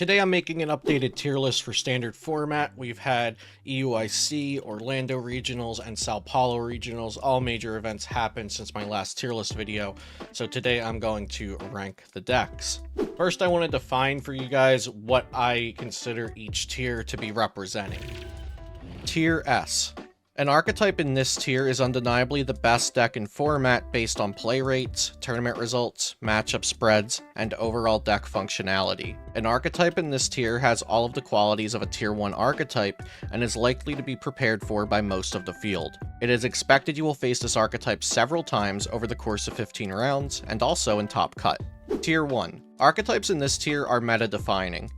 Today I'm making an updated tier list for standard format. We've had EUIC, Orlando Regionals, and Sao Paulo Regionals. All major events happened since my last tier list video, so today I'm going to rank the decks. First, I want to define for you guys what I consider each tier to be representing. Tier S. An archetype in this tier is undeniably the best deck in format based on play rates, tournament results, matchup spreads, and overall deck functionality. An archetype in this tier has all of the qualities of a tier 1 archetype and is likely to be prepared for by most of the field. It is expected you will face this archetype several times over the course of 15 rounds, and also in Top Cut. Tier 1. Archetypes in this tier are meta-defining.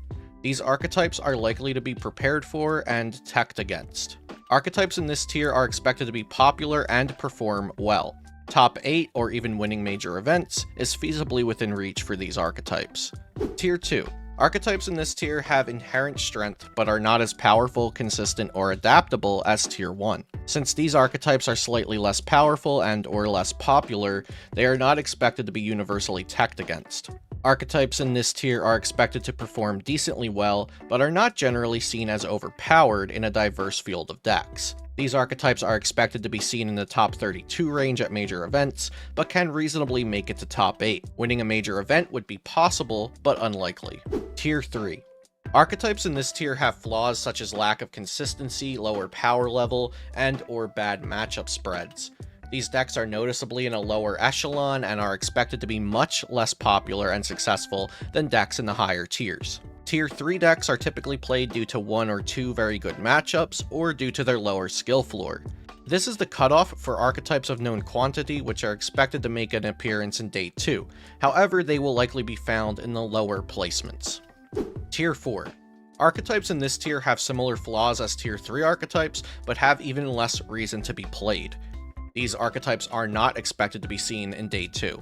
These archetypes are likely to be prepared for and teched against. Archetypes in this tier are expected to be popular and perform well. Top 8 or even winning major events is feasibly within reach for these archetypes. Tier 2. Archetypes in this tier have inherent strength but are not as powerful, consistent, or adaptable as Tier 1. Since these archetypes are slightly less powerful and or less popular, they are not expected to be universally teched against. Archetypes in this tier are expected to perform decently well, but are not generally seen as overpowered in a diverse field of decks. These archetypes are expected to be seen in the top 32 range at major events, but can reasonably make it to top 8. Winning a major event would be possible, but unlikely. Tier 3. Archetypes in this tier have flaws such as lack of consistency, lower power level, and or bad matchup spreads. These decks are noticeably in a lower echelon and are expected to be much less popular and successful than decks in the higher tiers. Tier 3 decks are typically played due to one or two very good matchups, or due to their lower skill floor. This is the cutoff for archetypes of known quantity which are expected to make an appearance in Day 2, however they will likely be found in the lower placements. Tier 4. Archetypes in this tier have similar flaws as Tier 3 archetypes, but have even less reason to be played. These archetypes are not expected to be seen in Day 2.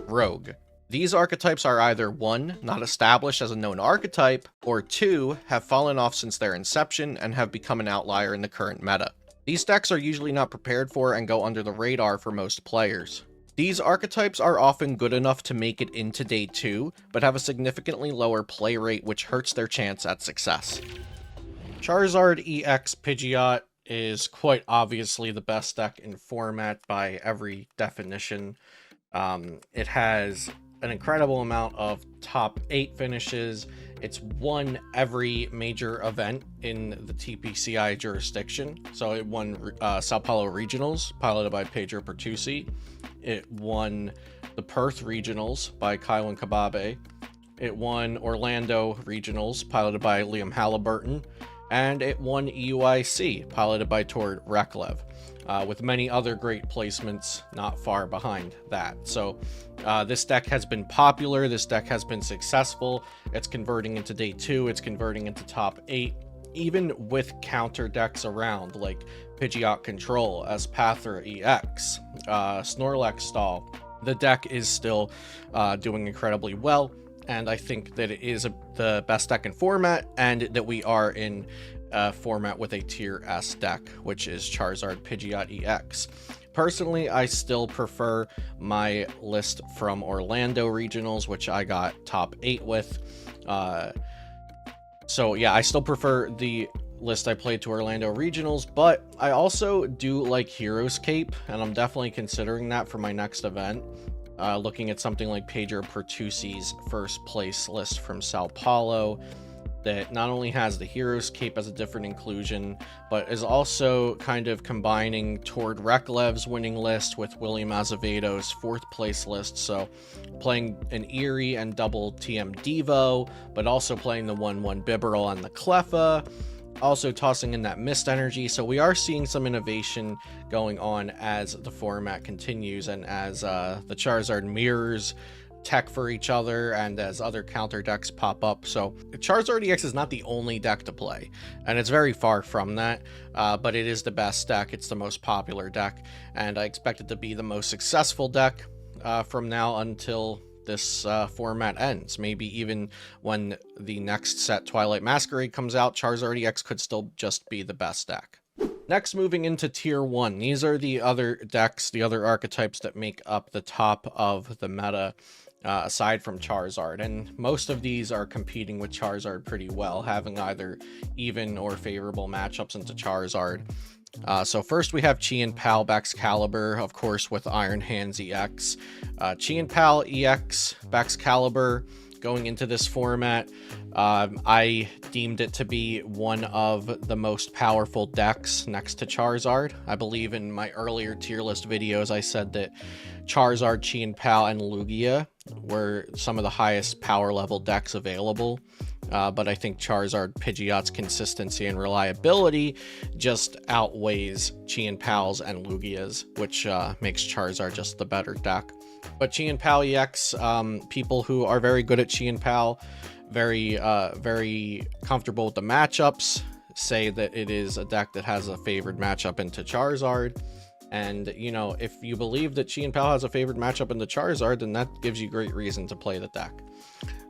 Rogue. These archetypes are either 1. Not established as a known archetype, or 2. Have fallen off since their inception and have become an outlier in the current meta. These decks are usually not prepared for and go under the radar for most players. These archetypes are often good enough to make it into Day 2, but have a significantly lower play rate which hurts their chance at success. Charizard EX Pidgeot is quite obviously the best deck in format by every definition. It has an incredible amount of top 8 finishes. It's won every major event in the TPCI jurisdiction. So it won Sao Paulo Regionals, piloted by Pedro Pertusi. It won the Perth Regionals by Kylin Kababe. It won Orlando Regionals, piloted by Liam Halliburton. And it won EUIC, piloted by Tord Reklev, with many other great placements not far behind that. So this deck has been popular, this deck has been successful, it's converting into Day 2, it's converting into top 8, even with counter decks around, like Pidgeot Control, Espathra EX, Snorlax Stall. The deck is still doing incredibly well. And I think that it is the best deck in format, and that we are in a format with a Tier S deck, which is Charizard Pidgeot EX. Personally, I still prefer my list from Orlando Regionals, which I got top 8 with. So yeah, I still prefer the list I played to Orlando Regionals, but I also do like Hero's Cape, and I'm definitely considering that for my next event. Looking at something like Pedro Pertusi's first place list from Sao Paulo, that not only has the Hero's Cape as a different inclusion, but is also kind of combining Tord Reklev's winning list with William Azevedo's 4th place list. So playing an Eerie and double TM Devo, but also playing the 1/1 Bibarel and the Cleffa. Also tossing in that Mist energy, so we are seeing some innovation going on as the format continues, and as the Charizard mirrors tech for each other, and as other counter decks pop up. So Charizard EX is not the only deck to play, and it's very far from that, but it is the best deck, it's the most popular deck, and I expect it to be the most successful deck from now until this format ends. Maybe even when the next set, Twilight Masquerade, comes out, Charizard EX could still just be the best deck. Next, moving into Tier 1. These are the other decks, the other archetypes that make up the top of the meta. aside from Charizard, and most of these are competing with Charizard pretty well, having either even or favorable matchups into Charizard. So first we have Chi and Pal Baxcalibur, of course, with Iron Hands EX. Chi and Pal EX Baxcalibur going into this format, I deemed it to be one of the most powerful decks next to Charizard. I believe in my earlier tier list videos I said that Charizard, Chi and Pal, and Lugia were some of the highest power level decks available. But I think Charizard Pidgeot's consistency and reliability just outweighs Chi and Pal's and Lugia's, which makes Charizard just the better deck. But Chi and Pal EX, people who are very good at Chi and Pal, very comfortable with the matchups, say that it is a deck that has a favored matchup into Charizard. And, you know, if you believe that Chi and Pal has a favored matchup into Charizard, then that gives you great reason to play the deck.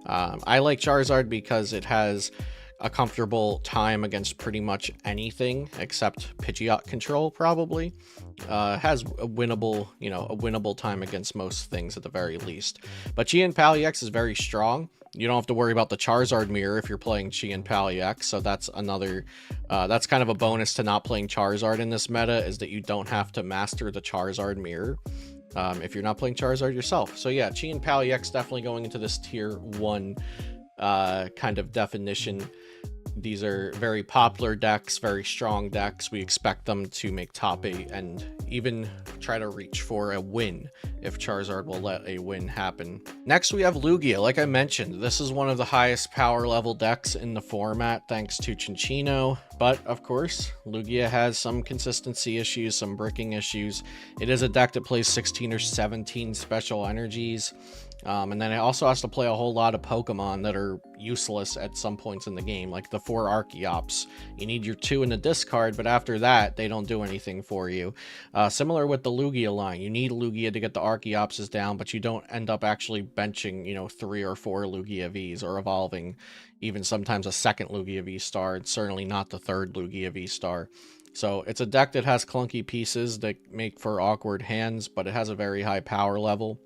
I like Charizard because it has a comfortable time against pretty much anything except Pidgeot control, probably. Has a winnable time against most things at the very least. But Chi and Pal EX is very strong. You don't have to worry about the Charizard mirror if you're playing Chi and Pal EX, so that's another, that's kind of a bonus to not playing Charizard in this meta, is that you don't have to master the Charizard mirror if you're not playing Charizard yourself. So yeah, Chi and Pal EX definitely going into this tier 1 kind of definition. These are very popular decks, very strong decks. We expect them to make top 8 and even try to reach for a win if Charizard will let a win happen. Next, we have Lugia. Like I mentioned, this is one of the highest power level decks in the format thanks to Cinccino. But of course, Lugia has some consistency issues, some bricking issues. It is a deck that plays 16 or 17 special energies. And then it also has to play a whole lot of Pokemon that are useless at some points in the game, like the 4 Archeops. You need your 2 in the discard, but after that, they don't do anything for you. Similar with the Lugia line. You need Lugia to get the Archeopses down, but you don't end up actually benching, 3 or 4 Lugia Vs or evolving even sometimes a second Lugia V-Star, and certainly not the 3rd Lugia V-Star. So it's a deck that has clunky pieces that make for awkward hands, but it has a very high power level.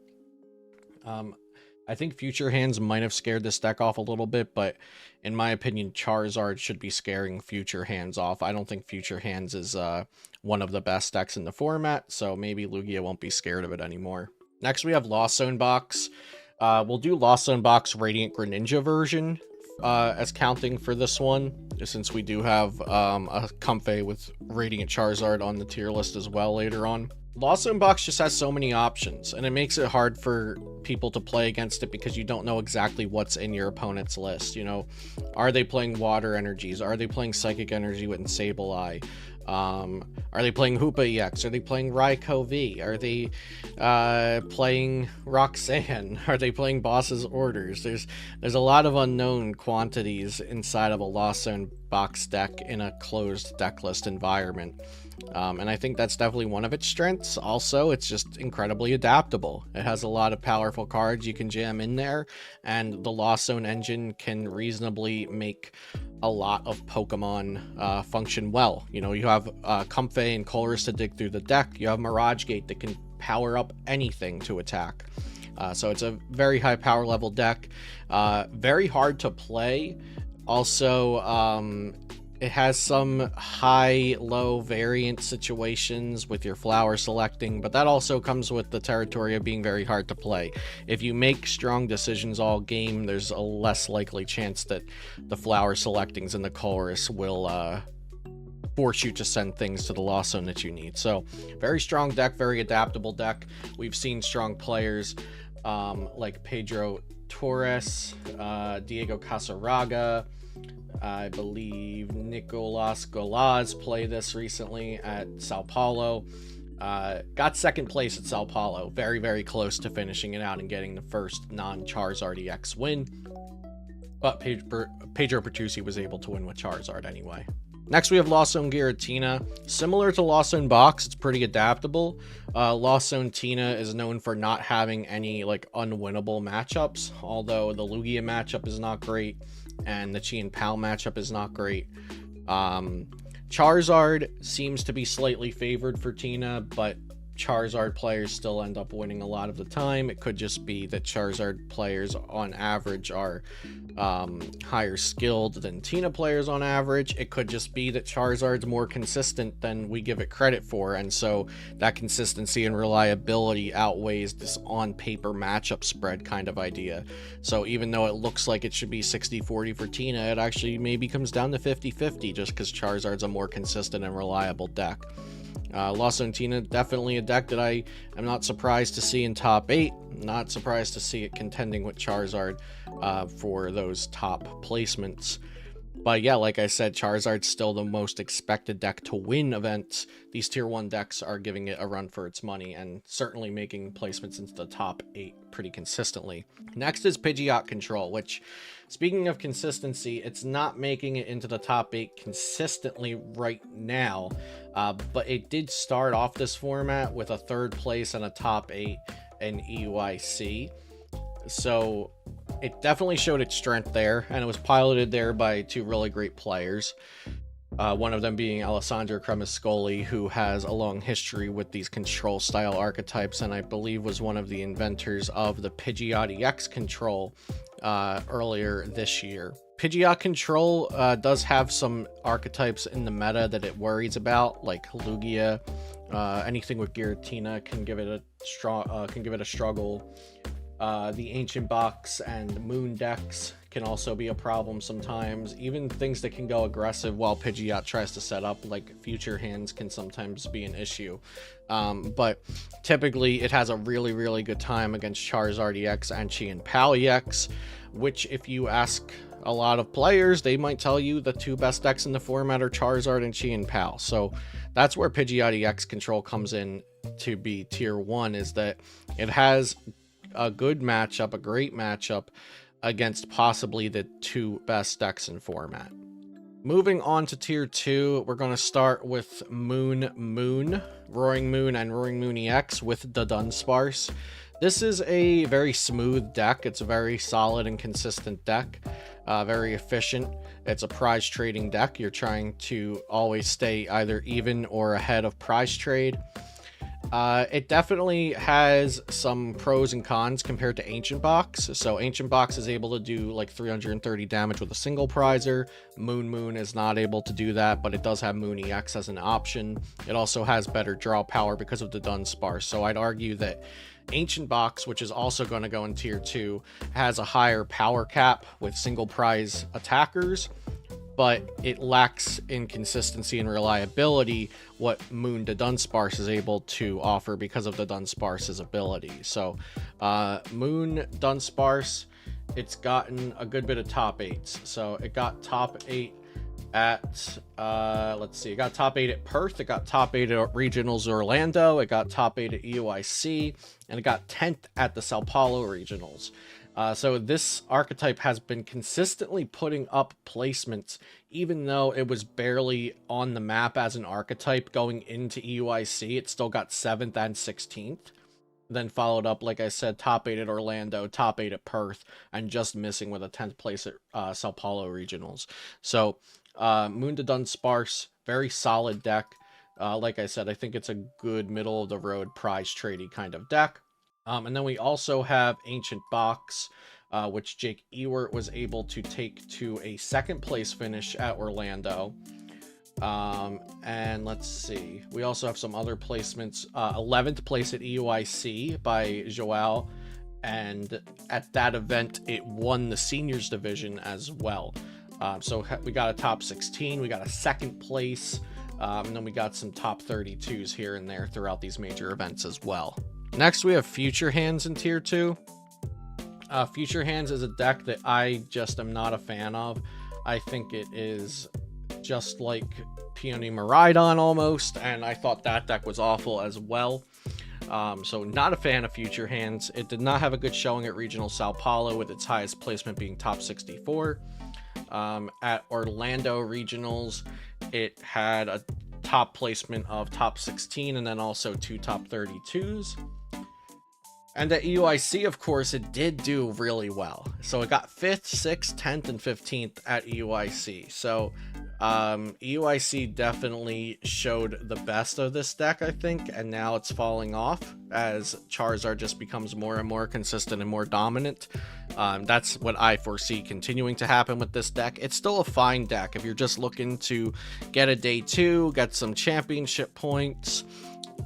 I think Future Hands might have scared this deck off a little bit, but in my opinion, Charizard should be scaring Future Hands off. I don't think Future Hands is one of the best decks in the format, so maybe Lugia won't be scared of it anymore. Next, we have Lost Zone Box. We'll do Lost Zone Box Radiant Greninja version as counting for this one, since we do have a Comfey with Radiant Charizard on the tier list as well later on. Lost Zone Box just has so many options, and it makes it hard for people to play against it because you don't know exactly what's in your opponent's list. Are they playing Water Energies? Are they playing Psychic Energy with Sableye? Are they playing Hoopa EX? Are they playing Raikou V? Are they playing Roxanne? Are they playing Boss's Orders? There's a lot of unknown quantities inside of a Lost Zone Box deck in a closed deck list environment. And I think that's definitely one of its strengths. Also, it's just incredibly adaptable. It has a lot of powerful cards you can jam in there, and the Lost Zone engine can reasonably make a lot of Pokemon function well. You have Comfey and Colress to dig through the deck. You have Mirage Gate that can power up anything to attack. So it's a very high power level deck. Very hard to play. Also, it has some high-low variant situations with your flower selecting, but that also comes with the territory of being very hard to play. If you make strong decisions all game, there's a less likely chance that the flower selectings in the Colress will force you to send things to the Lost Zone that you need. So, very strong deck, very adaptable deck. We've seen strong players like Pedro Torres, Diego Casaraga, I believe Nicolas Golaz played this recently at Sao Paulo. Got second place at Sao Paulo. Very, very close to finishing it out and getting the first non-Charizard EX win. But Pedro Bertuzzi was able to win with Charizard anyway. Next, we have Lost Zone Giratina. Similar to Lost Zone Box, it's pretty adaptable. Lost Zone Tina is known for not having any unwinnable matchups, although the Lugia matchup is not great and the Chi and Pal matchup is not great. Charizard seems to be slightly favored for Tina, but Charizard players still end up winning a lot of the time. It could just be that Charizard players on average are higher skilled than Tina players on average. It could just be that Charizard's more consistent than we give it credit for, and so that consistency and reliability outweighs this on paper matchup spread kind of idea. So even though it looks like it should be 60-40 for Tina, it actually maybe comes down to 50-50 just because Charizard's a more consistent and reliable deck. Lost Zone Tina, definitely a deck that I am not surprised to see in top 8. Not surprised to see it contending with Charizard for those top placements. But yeah, like I said, Charizard's still the most expected deck to win events. These tier 1 decks are giving it a run for its money and certainly making placements into the top 8 pretty consistently. Next is Pidgeot Control, which, speaking of consistency, it's not making it into the top 8 consistently right now, but it did start off this format with a 3rd place and a top 8 in EUIC. So it definitely showed its strength there, and it was piloted there by 2 really great players. One of them being Alessandro Cremascoli, who has a long history with these control style archetypes, and I believe was one of the inventors of the Pidgeot EX control earlier this year. Pidgeot Control does have some archetypes in the meta that it worries about, like Lugia. Anything with Giratina can give it a struggle. The Ancient Box and Moon decks can also be a problem sometimes. Even things that can go aggressive while Pidgeot tries to set up, like Future Hands, can sometimes be an issue. But typically it has a really, really good time against Charizard EX and Chien-Pao EX, which, if you ask a lot of players, they might tell you the 2 best decks in the format are Charizard and Chien-Pao. So that's where Pidgeot EX control comes in to be tier 1, is that it has a good matchup, a great matchup against possibly the 2 best decks in format. Moving on to tier 2, we're going to start with Roaring Moon and Roaring Moon EX with the Dunsparce. This is a very smooth deck. It's a very solid and consistent deck, very efficient. It's a prize trading deck. You're trying to always stay either even or ahead of prize trade. It definitely has some pros and cons compared to Ancient Box. So Ancient Box is able to do like 330 damage with a single prizer. Moon is not able to do that, but it does have Moon EX as an option. It also has better draw power because of the Dunsparce. So I'd argue that Ancient Box, which is also going to go in tier 2, has a higher power cap with single prize attackers, but it lacks in consistency and reliability what Moon to Dunsparce is able to offer because of the Dunsparce's ability. So Moon Dunsparce, it's gotten a good bit of top 8s. So it got top 8 at it got top 8 at Perth, it got top 8 at Regionals Orlando, it got top 8 at EUIC, and it got 10th at the Sao Paulo Regionals. So this archetype has been consistently putting up placements, even though it was barely on the map as an archetype going into EUIC. It still got 7th and 16th. Then followed up, like I said, top 8 at Orlando, top 8 at Perth, and just missing with a 10th place at Sao Paulo Regionals. So Moon to Dunsparce, very solid deck. Like I said, I think it's a good middle-of-the-road prize tradey kind of deck. And then we also have Ancient Box, which Jake Ewert was able to take to a 2nd place finish at Orlando. And let's see, we also have some other placements. 11th place at EUIC by Joao, and at that event it won the seniors division as well. So we got a top 16, we got a 2nd place, and then we got some top 32s here and there throughout these major events as well. Next, we have Future Hands in tier 2. Future Hands is a deck that I just am not a fan of. I think it is just like Peony Miraidon almost, and I thought that deck was awful as well. So not a fan of Future Hands. It did not have a good showing at Regional Sao Paulo, with its highest placement being top 64. At Orlando Regionals, it had a top placement of top 16 and then also 2 top 32s. And at EUIC, of course, it did do really well. So it got 5th, 6th, 10th, and 15th at EUIC. So EUIC definitely showed the best of this deck, I think, and now it's falling off as Charizard just becomes more and more consistent and more dominant. That's what I foresee continuing to happen with this deck. It's still a fine deck if you're just looking to get a day 2, get some championship points.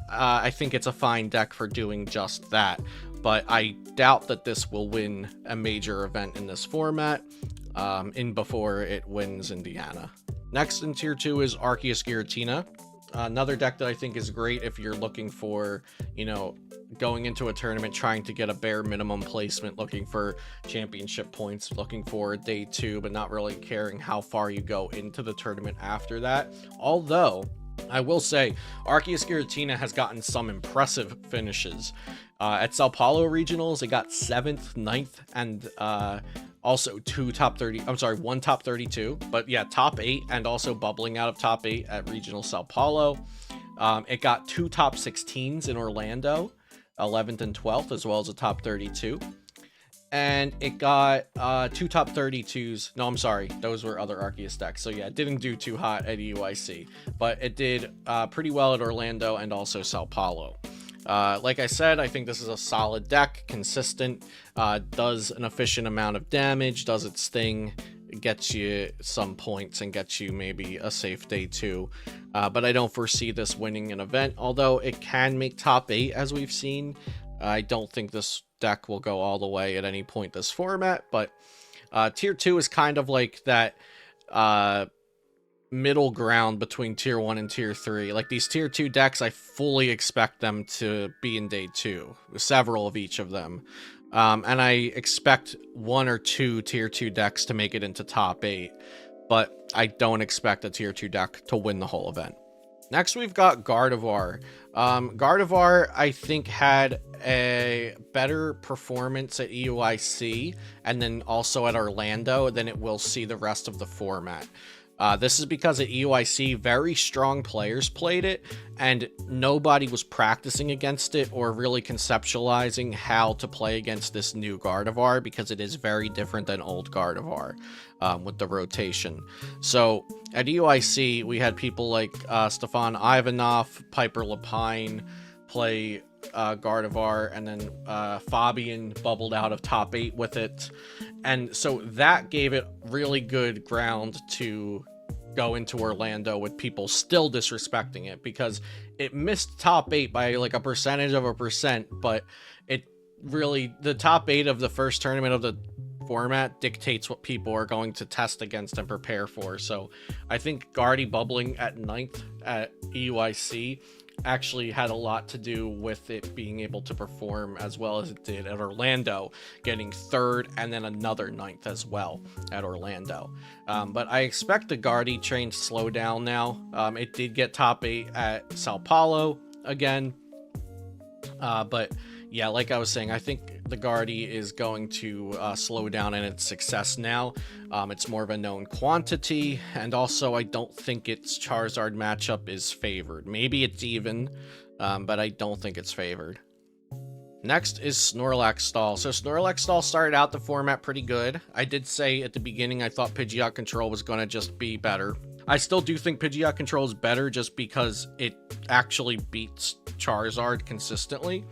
I think it's a fine deck for doing just that, but I doubt that this will win a major event in this format before it wins Indiana. Next in tier 2 is Arceus Giratina. Another deck that I think is great if you're looking for, going into a tournament, trying to get a bare minimum placement, looking for championship points, looking for day 2, but not really caring how far you go into the tournament after that. Although, I will say, Arceus Giratina has gotten some impressive finishes. At Sao Paulo Regionals, it got 7th, 9th, and also one top 32, but yeah, top 8 and also bubbling out of top 8 at Regional Sao Paulo. It got 2 top 16s in Orlando, 11th and 12th, as well as a top 32. And it got 2 top 32s. No, I'm sorry, those were other Arceus decks. So yeah, it didn't do too hot at EUIC, but it did pretty well at Orlando and also Sao Paulo. Like I said, I think this is a solid deck, consistent, does an efficient amount of damage, does its thing, gets you some points and gets you maybe a safe day 2. But I don't foresee this winning an event, although it can make top 8 as we've seen. I don't think this deck will go all the way at any point this format, but tier 2 is kind of like that middle ground between tier 1 and tier 3. Like these tier 2 decks, I fully expect them to be in day 2, several of each of them. And I expect 1 or 2 tier 2 decks to make it into top 8, but I don't expect a tier 2 deck to win the whole event. Next, we've got Gardevoir. Gardevoir, I think, had a better performance at EUIC and then also at Orlando than it will see the rest of the format. This is because at EUIC, very strong players played it, and nobody was practicing against it or really conceptualizing how to play against this new Gardevoir, because it is very different than old Gardevoir with the rotation. So at EUIC, we had people like Stefan Ivanov, Piper Lapine play Gardevoir, and then Fabian bubbled out of top 8 with it, and so that gave it really good ground to go into Orlando with people still disrespecting it, because it missed top 8 by like a percentage of a percent, but it really, the top 8 of the first tournament of the format dictates what people are going to test against and prepare for. So I think Gardy bubbling at 9th at EUIC actually had a lot to do with it being able to perform as well as it did at Orlando, getting 3rd and then another 9th as well at Orlando. But I expect the Gardy train to slow down now. It did get top 8 at Sao Paulo again, but yeah, like I was saying, I think the Gardy is going to slow down in its success now. It's more of a known quantity, and also I don't think its Charizard matchup is favored. Maybe it's even, but I don't think it's favored. Next is Snorlax Stall. So Snorlax Stall started out the format pretty good. I did say at the beginning I thought Pidgeot Control was going to just be better. I still do think Pidgeot Control is better just because it actually beats Charizard consistently,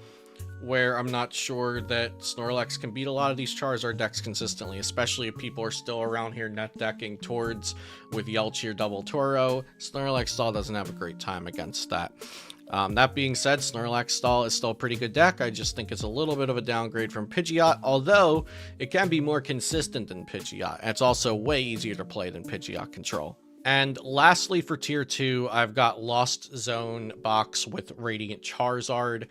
where I'm not sure that Snorlax can beat a lot of these Charizard decks consistently, especially if people are still around here net decking towards with Yelchi Double Toro. Snorlax Stall doesn't have a great time against that. That being said, Snorlax Stall is still a pretty good deck. I just think it's a little bit of a downgrade from Pidgeot, although it can be more consistent than Pidgeot. And it's also way easier to play than Pidgeot Control. And lastly, for tier 2, I've got Lost Zone box with Radiant Charizard.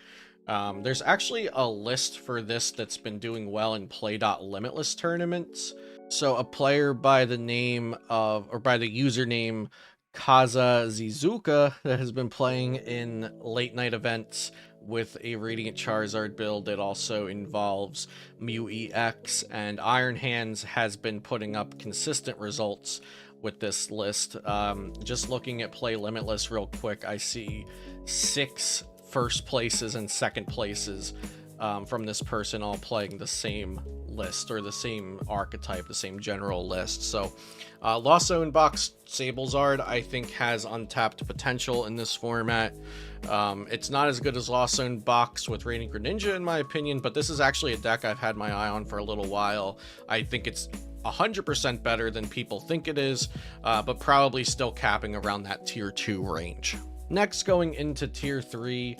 There's actually a list for this that's been doing well in Play.Limitless tournaments. So a player by the name of, or by the username Kaza Zizuka, that has been playing in late night events with a Radiant Charizard build that also involves Mew EX, and Iron Hands has been putting up consistent results with this list. Just looking at Play Limitless real quick, I see 6 first places and second places from this person all playing the same list, or the same archetype, the same general list. So Lost Zone box Sablezard, I think, has untapped potential in this format. It's not as good as Lost Zone Box with Radiant Greninja, in my opinion, but this is actually a deck I've had my eye on for a little while. I think it's 100% better than people think it is, but probably still capping around that tier 2 range. Next, going into tier 3,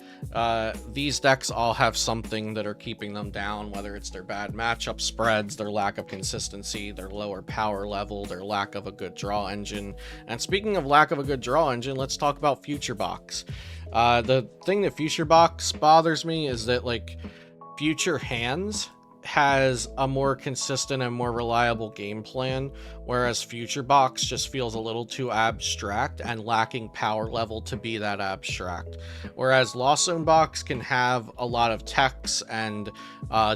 these decks all have something that are keeping them down, whether it's their bad matchup spreads, their lack of consistency, their lower power level, their lack of a good draw engine. And speaking of lack of a good draw engine, let's talk about Future Box. The thing that Future Box bothers me is that, like, Future Hands has a more consistent and more reliable game plan, whereas Future Box just feels a little too abstract and lacking power level to be that abstract. Whereas Lost Zone Box can have a lot of techs and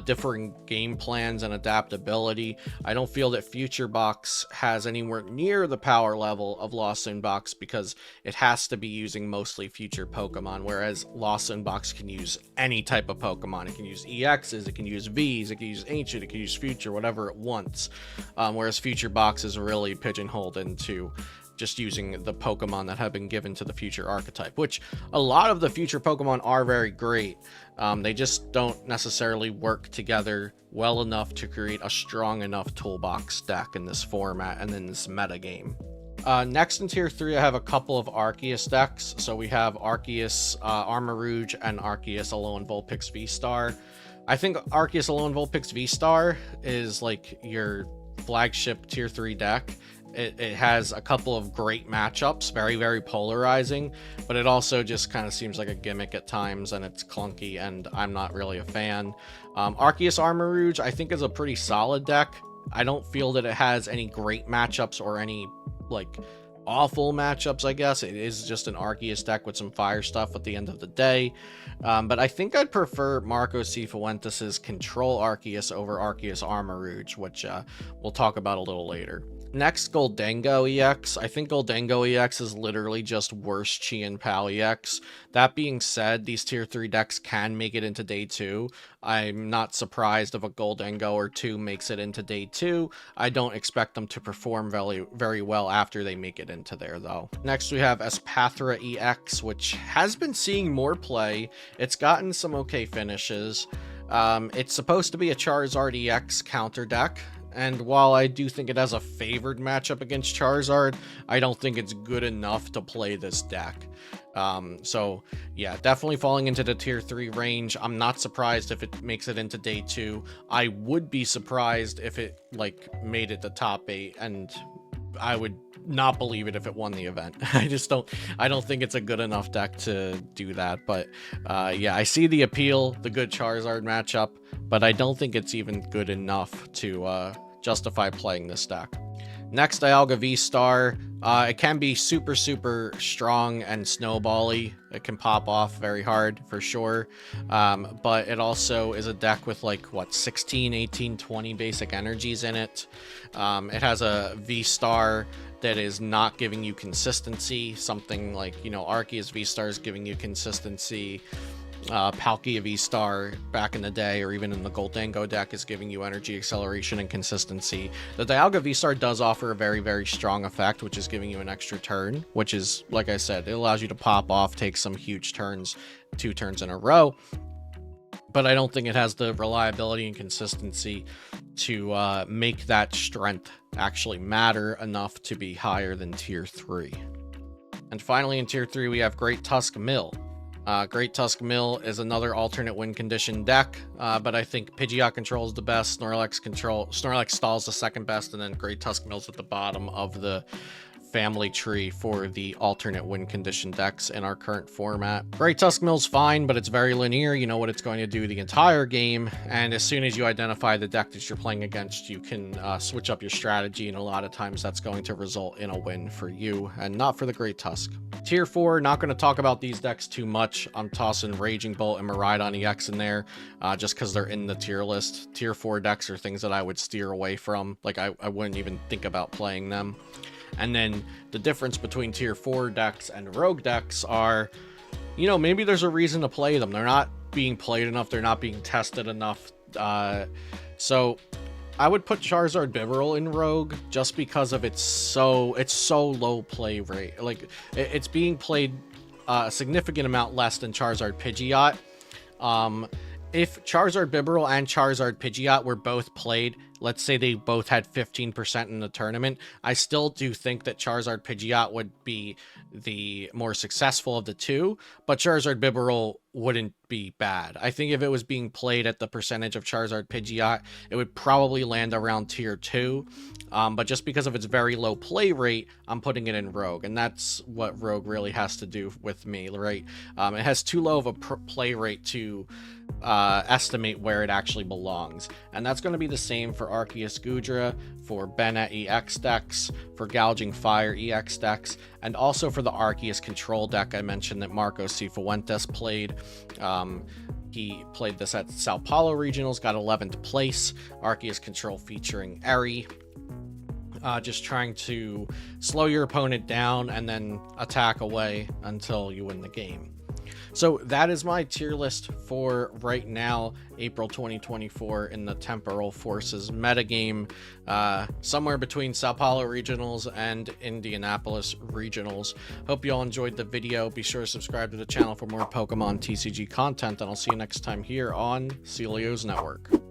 differing game plans and adaptability. I don't feel that Future Box has anywhere near the power level of Lost Zone Box because it has to be using mostly future Pokemon, whereas Lost Zone Box can use any type of Pokemon. It can use EXs, it can use Vs, it can use Ancient, it can use Future, whatever it wants. Whereas Future Box is really pigeonholed into just using the Pokemon that have been given to the Future archetype, which a lot of the Future Pokemon are very great. They just don't necessarily work together well enough to create a strong enough toolbox deck in this format and in this meta game. Next in tier 3, I have a couple of Arceus decks. So we have Arceus Armarouge and Arceus Alolan Vulpix V-Star. I think Arceus Alolan Vulpix V-Star is like your flagship tier 3 deck. It has a couple of great matchups, very, very polarizing, but it also just kind of seems like a gimmick at times, and it's clunky, and I'm not really a fan. Arceus Armarouge, I think, is a pretty solid deck. I don't feel that it has any great matchups or any, like, awful matchups, I guess. It is just an Arceus deck with some fire stuff at the end of the day. But I think I'd prefer Marco C. Fuentes' Control Arceus over Arceus Armarouge, which we'll talk about a little later. Next, Goldengo EX. I think Goldengo EX is literally just worse Chi and Pal EX. That being said, these tier 3 decks can make it into day 2. I'm not surprised if a Goldengo or 2 makes it into day 2. I don't expect them to perform very, very well after they make it into there, though. Next, we have Espathra EX, which has been seeing more play. It's gotten some okay finishes. It's supposed to be a Charizard EX counter deck. And while I do think it has a favored matchup against Charizard, I don't think it's good enough to play this deck. So yeah, definitely falling into the tier 3 range. I'm not surprised if it makes it into day 2. I would be surprised if it, like, made it the top 8, and I would not believe it if it won the event. I don't think it's a good enough deck to do that. But yeah, I see the appeal, the good Charizard matchup, but I don't think it's even good enough to justify playing this deck. Next, Dialga V-Star. It can be super, super strong and snowbally. It can pop off very hard, for sure. But it also is a deck with, like, what, 16, 18, 20 basic energies in it. It has a V-Star that is not giving you consistency. Something like, you know, Arceus V-Star is giving you consistency. Palkia V-Star back in the day, or even in the Goldengo deck, is giving you energy, acceleration, and consistency. The Dialga V-Star does offer a very, very strong effect, which is giving you an extra turn, which is, like I said, it allows you to pop off, take some huge turns, 2 turns in a row. But I don't think it has the reliability and consistency to make that strength actually matter enough to be higher than tier 3. And finally, in tier 3, we have Great Tusk Mill. Great Tusk Mill is another alternate win condition deck, but I think Pidgeot Control is the best, Snorlax Stall is the second best, and then Great Tusk Mill's at the bottom of the family tree for the alternate win condition decks in our current format. Great Tusk Mill's fine, but it's very linear. You know what it's going to do the entire game, and as soon as you identify the deck that you're playing against, you can switch up your strategy, and a lot of times that's going to result in a win for you and not for the Great Tusk. Tier 4, not going to talk about these decks too much. I'm tossing Raging Bolt and Miraidon EX in there just because they're in the tier list. Tier 4 decks are things that I would steer away from. Like, I wouldn't even think about playing them. And then the difference between tier 4 decks and rogue decks are, you know, maybe there's a reason to play them. They're not being played enough. They're not being tested enough. So I would put Charizard Bibarel in Rogue just because of it's so low play rate. Like it's being played a significant amount less than Charizard Pidgeot. If Charizard Bibarel and Charizard Pidgeot were both played, let's say they both had 15% in the tournament, I still do think that Charizard Pidgeot would be the more successful of the two, but Charizard Bibarel wouldn't be bad. I think if it was being played at the percentage of Charizard Pidgeot, it would probably land around tier 2. But just because of its very low play rate, I'm putting it in Rogue, and that's what Rogue really has to do with me, right? It has too low of a play rate to estimate where it actually belongs, and that's going to be the same for Arceus Goodra, for Bennett EX decks, for Gouging Fire EX decks, and also for the Arceus Control deck I mentioned that Marco C. Fuentes played. He played this at Sao Paulo Regionals, got 11th place. Arceus Control featuring Eri. Just trying to slow your opponent down and then attack away until you win the game. So that is my tier list for right now, April 2024, in the Temporal Forces metagame, somewhere between Sao Paulo Regionals and Indianapolis Regionals. Hope you all enjoyed the video. Be sure to subscribe to the channel for more Pokemon TCG content, and I'll see you next time here on Celio's Network.